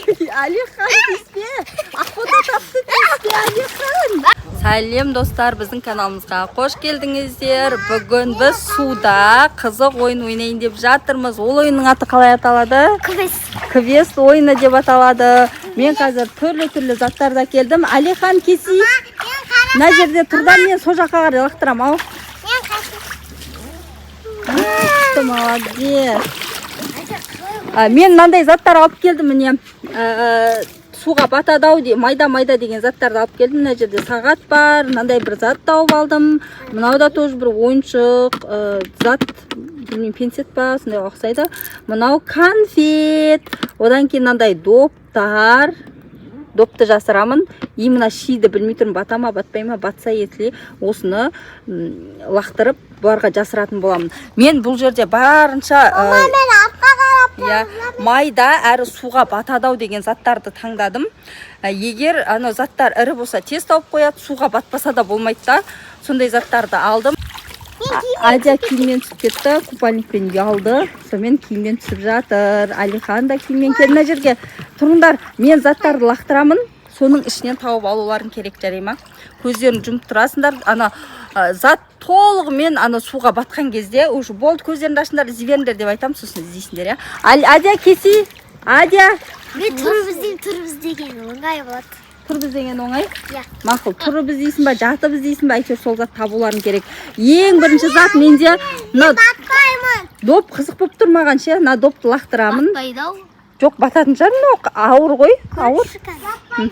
Алихан деспе. Ақбота тапты деспе, Алихан. Сәлем достар, біздің каналымызға қош келдіңіздер. Бүгін біз суда қызық ойын ойнайын деп жатырмыз. Ол ойынның аты қалай аталады? Квест ойыны деп аталады. Мен қазір түрлі заттарда келдім. Алихан кеси. Мына жерде тұрдан мен со жаққа қарай лақтырам, ау. Молодец. Мен мынандай заттар алып келдім, міне. Суға батады-ау де, майда деген заттарды алып келдім. Мына жерде сағат бар, мынандай бір зат тауып алдым. Мынауда тоже бір ойыншық зат, білмеймін, пенсет па, сондай ұқсайды. Мынау конфет. Одан кейін мынандай доптар. Допты жасырамын. И мына шиді білмей тұрмын, бата ма, батпай ма, батса етіле осыны лақтырып бұларға жасыратын боламын. Мен бұл жерде барынша майда әрі суға батадау деген заттарды таңдадым. Егер ана заттар ірі болса тез тауып қояды, суға батпаса да болмайды да. Сондай заттарды алдым. Адя киіммен түсіп кетті, купальникпен ұялды. Сонымен киіммен түсіп жатыр. Алихан да киіммен келді. Мына жерге тұрыңдар, мен заттарды лақтырамын. Соның ішінен тауып алуларын керек, жарай ма? Көздерін жұмып тұрасыңдар. Ана зат толығымен ана суға батқан кезде уже болды, көздеріңді ашыңдар, іздеріңдер деп айтамын, сосын іздейсіңдер, я. Адя кеси. Адя. Мен тұрып іздеген оңай болады. Тұрып іздеген оңай? Мақұл, тұрып іздейсің ба, жатып іздейсің ба, әйтеуір сол зат табуларын керек. Ең бірінші зат менде батпаймын. Доп қызық болып тұрмаған ше, мына допты лақтырамын. Батпайды-ау. Жоқ, бататын шығар, мынау ауыр ғой, ауыр. Батат, не,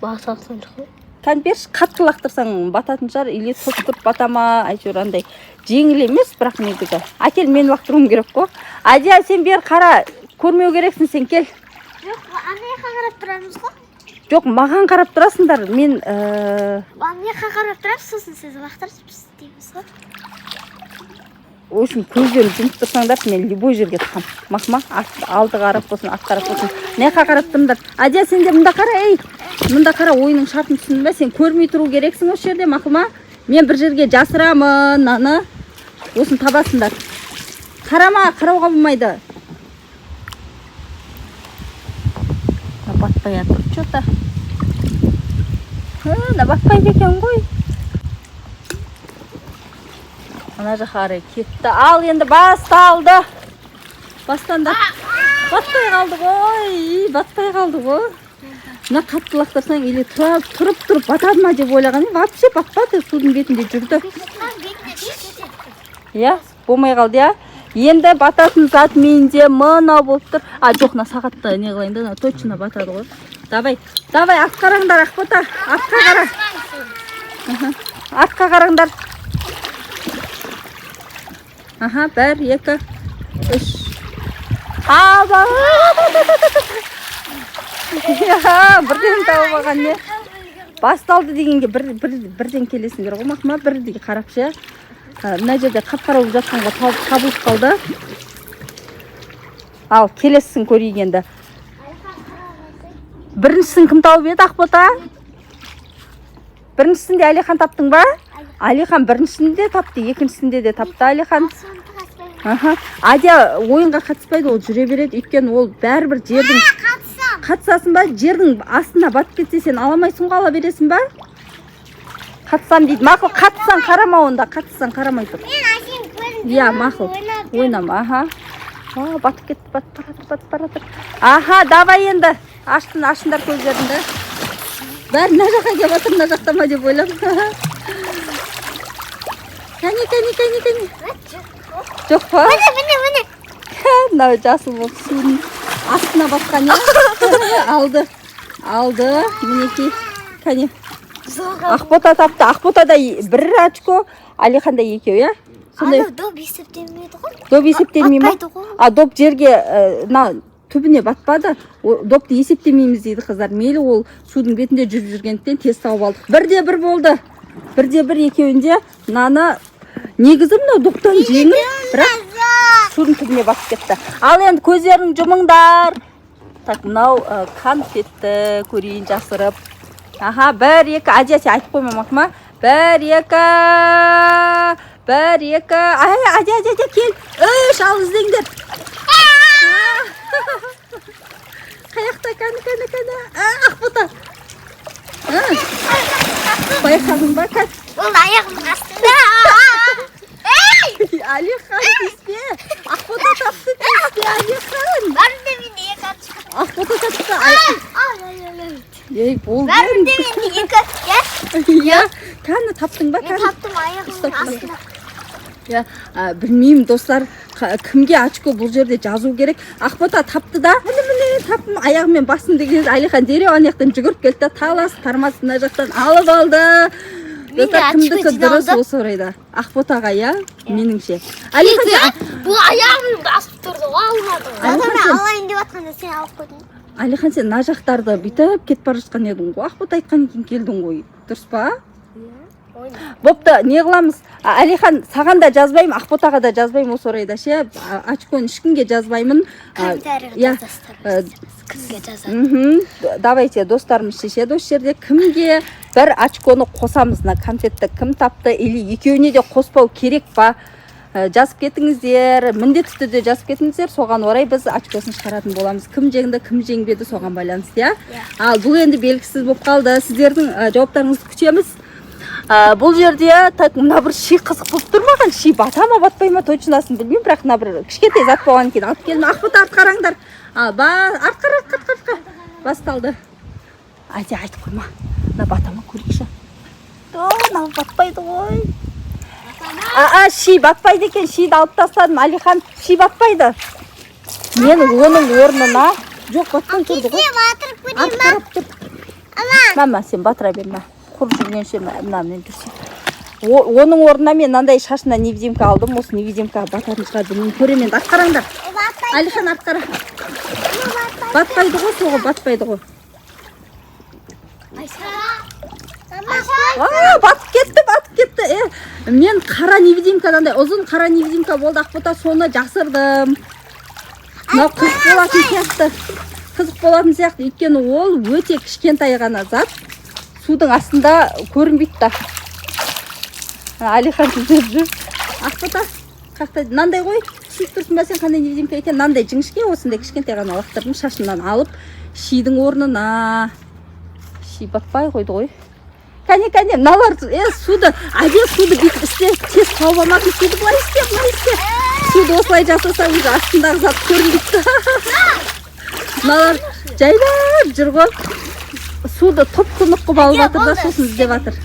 Бататын шығар. Конфет қатты лақтырсаң бататын шығар, или тұтып батама, әйтеуір андай жеңіл емес, бірақ недігі. Әкел, мен лақтыруым керек қой. Адия, сен бер қара, көрмеу керексің, сен кел. Жоқ, анаяқа қарап тұрамыз ғой. Жоқ, маған қарап тұрасыңдар, мен... Анаяқа қарап тұрамыз, сосын сіз лақтырып істейміз ғой. Өшін көздерін жұмып тұрсаңдар, мен любой жерге тұқам. Мақма, алды қарап болсын, ат қарап болсын. Неқа қарап тұрмдар. Адия, сен де мұнда қара, ей! Мұнда қара, ойының шартын түсіндің бе? Сен көрмей тұру керексің осы жерде, мақма. Мен бір жерге жасырамын, наны. Осын табасыңдар. Қарама, қарауға болмайды. Батпай атыр, что-то. Батпайды екен ғой. Ана жақары кетті. Ал, енді басталды. Бастанды. Батпай қалды ғой. Мына қатты лақтырсаң, или тұрып батады ма деп ойлаған. Вообще батпады, судың бетінде жүрді. Я, болмай қалды, я. Енді бататын зат менде мына болып тұр. Жоқ, на сағатта не қылайын да, точно батады ғой. Давай, артқа қараңдар, Ақбота. Артқа қара. Артқа қараңдар. Бір, екі, үш. Бірден тауып алған не? Басталды дегенге бірден келесіңдер ғой, мақма, бірден қарап ше. Мына жерде қап-қара болып жатқанға табылып қалды. Ал, келесісін көрейік енді. Біріншісін кім тауып еді, Ақбота? Біріншісінде Алихан таптың ба? Алихан біріншісінде тапты, екіншісінде де тапты Алихан. Адия ойынға қатыспайды, ол жүре береді, өйткені ол бәрібір жердің... Қатысасың ба? Жердің астына батып кетсе, сен аламайсың ғой, ала бересің ба? Қатысам дейді. Мақыл, қатысан қарама онда, қатысан қарамай тұр. Иә, мақыл, ойнама, батып кетті, батып баратыр. Давай енді, ашындар көздеріңді. Бәрі мына жаққа кеп атыр, мына жақтама деп ойлап. Кәне. Жоқ па? Міне. Мынау жасыл болып судың астына батқан е. Алды. Мінекей. Кәне. Ақбота тапты. Ақботада бір очко, Алиханда екеу, я? Доп есептелмейді ғой. Доп есептелмей ма? Батпайды ғой. Доп жерге түбіне батпады. Допты есептемейміз дейді қыздар. Мейлі ол судың бетінде жүріп жүргендіктен тез тауып алдық. Бірде бір болды. Бірде бір екеуінде наны негізі мынау доптан жеңіл, бірақ судың түбіне батып кетті. Ал енді көздерін жұмыңдар. Так, мынау конфетті көрейін жасырып. Бір, екі, Адия, сен айтып қойма мақма. Бір, екі, Адия, кел. байқадың ба кәт? Бұл аяғымның астында. Алихан тиіспе. Ақбота тапты тиіспе, Алихан. Бәрінде менде екі ат шығады. Ақбота тапты. Ей, болды. Бәрінде менде екі. Иә, кәні таптың ба? Мен таптым аяғымның астында. Я білмеймін достар, кімге очко бұл жерде жазу керек. Ақбота тапты да, міне таптым аяғымен басым деген Алихан дереу ана жақтан жүгіріп келді, талас тармас мына жақтан алып алды. Достар, кімдікі дұрыс осы орайда? Ақботаға, иә? Меніңше. Алихан, бұл аяғымның басып тұрды, алмады. Алайын деп атқанда сен алып қойдың. Алихан, сен мына жақтарды бүйтіп кетіп бара жатқан едің ғой. Ақбота айтқан екен келдің ғой. Дұрыс па? Бопты, не қыламыз? Алихан, саған да жазбаймын, Ақботаға да жазбаймын осы орайда ше. Очконы ешкімге жазбаймын. Комментарийға жазасыздар. Кімге жазады? Давайте, достарымыз шешеді осы жерде. Кімге бір очконы қосамыз, мына конфетті кім тапты, или екеуіне де қоспау керек па? Жазып кетіңіздер, міндетті түрде жазып кетіңіздер, соған орай біз очкосын шығаратын боламыз. Кім жеңді, кім жеңбеді, соған байланысты, иә? Ал бұл енді белгісіз болып қалды. Сіздердің жауаптарыңызды күтеміз. Бұл жерде так мына бір ши қызық болып тұр маған. Ши бата ма, батпай ма, точносын білмеймін, бірақ мына бір кішкентай зат болған екен. Алып келдім. Ақбота артқа қараңдар. Артқа. Басталды. Айде айтып қойма. Мына бата ма көрейікші. Мынау батпайды ғой. Ши батпайды екен. Шиді алып тастадым. Алихан, ши батпайды. Мен оның орнына жоқ батпай тұрды ғой. Артқарап тұр. Мама, сен батыра берме. Құр жүргенше мынаммен жүрсем. Оның орнына мен мынандай шашына невидимка алдым. Осы невидимка бататын шығар білмеймін. Көремін. Артқараңдар. Алихан, артқара. Батпайды ғой, соғы батпайды ғой. Батып кетті. Мен қара невидимкадан да ұзын қара невидимка болды. Ақбота соны жасырдым. Мынау қызық болатын сияқты. Өйткені ол өте кішкентай ғана зат. Судың астында көрінбейді да. Алихан жүзіп жүр. Ақбота, қақта мынандай ғой. Түсіп тұрсын ба сен қандай невидимка екен? Мынандай жіңішке осындай кішкентай ғана лақтырдым. Шашымнан алып, шидің орнына. Ши батпай қойды ғой. Кәне, мыналар суды, суды бүйтіп істе, тез тауып алмасын. Суды былай істе. Суды осылай жасаса, өзі астындағы зат көрінбейді. Мыналар жайлап жүр ғой. Суды топ-тынық қылып алып жатыр да, сосын іздеп жатыр.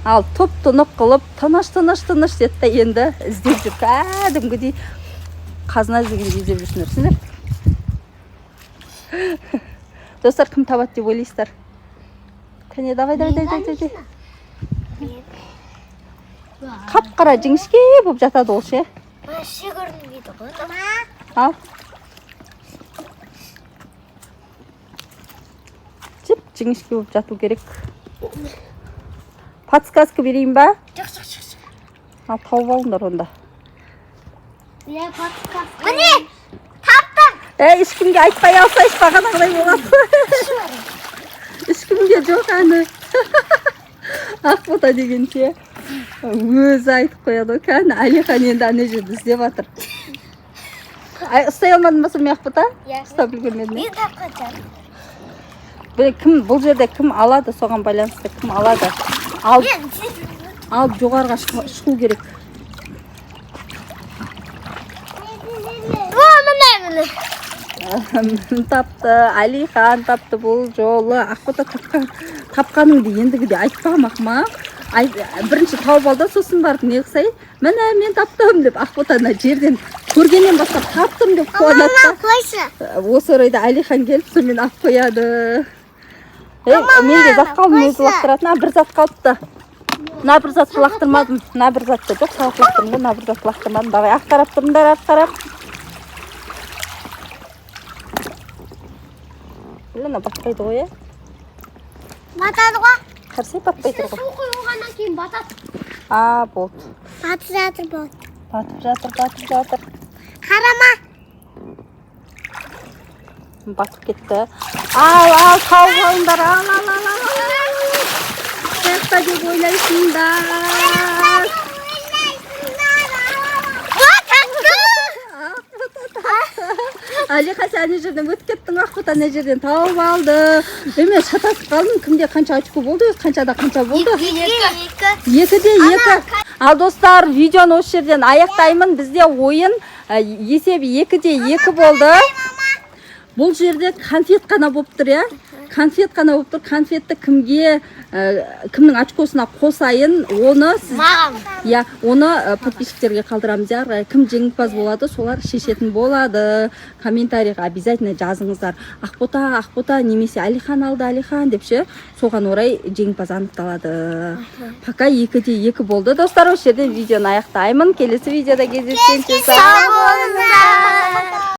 Ал топ-тынық қылып, тыныш деді енді іздеп жүр. Кәдімгідей қазына іздегенде іздеп жүрсіңдер. Достар, кім табады деп ойлайсыздар? Кәне, давай. Қап-қара жіңішке болып жатады ол ше. Ши көрінбейді ғой. Ал. Жіп жіңішке болып жату керек. Подсказка берейін ба? Жоқ. Ал, тауып алыңдар онда. Міне, таптым. Ешкімге айтпай алсайшы, бағанағыдай болады. Ешкімге жоқ әні. Ақбота дегенше өзі айтып қояды. Кәні Алихан енді ана жерді іздеп жатыр. Ұстай алмадың ба сонымен Ақбота? Ұстап үлгермедің бе? Мен тапқан жарым. Бұл жерде кім алады, соған байланысты кім алады. Алып жоғарға шығу керек. Тапты, Алихан тапты бұл жолы. Ақбота тапқаныңды ендігіде айтпағым ақма. Бірінші тауып алды, сосын барып не қысай? Міне мен таптым деп Ақботаны жерден көргеннен бастап таптым деп қуанатты. Осы орайда Алихан келіп сонымен ап қояды. Менде зат қалдым, өзі лақтыратын. Бір зат қалыпты. Мына бір затты лақтырмадым. Мына бір затты жоқ, сағат лақтырдым ғой, мына бір затты лақтырмадым. Давай, ақтарап тұрыңдар, ақтарап. Мына батпайды ғой, е? Батады ғой. Қарсы батпайды ғой. Су құйылғаннан кейін батады. Болды. Батып жатыр болды. Батып жатыр. Қарама. Батып кетті. Ал, тауып алыңдар, ал. Қаяқта деп ойлайсыңдар. Алихан, ана жерден өтіп кеттің, Ақбота ана жерден тауып алды. Мен шатасып қалдым, кімде қанша очко болды, қаншада қанша болды? 2-де 2. Ал достар, видеоны осы жерден аяқтаймын. Бізде ойын есебі 2-де 2 болды. Бұл жерде конфет қана болып тұр, иә? Конфет қана болып тұр. Конфетті кімге, кімнің очкосына қосайын, оны сіз... Маған. Я, оны подписчиктерге қалдырамыз, ja. Кім жеңімпаз болады, солар шешетін болады. Комментарийға обязательно жазыңыздар. Ақбота немесе Алихан алды, Алихан деп ше, соған орай жеңімпаз анықталады. Пока 2-де 2 болды. Достар, осы жерден видеоны аяқтаймын. Келесі видеода кездескенше Сау болыңыздар.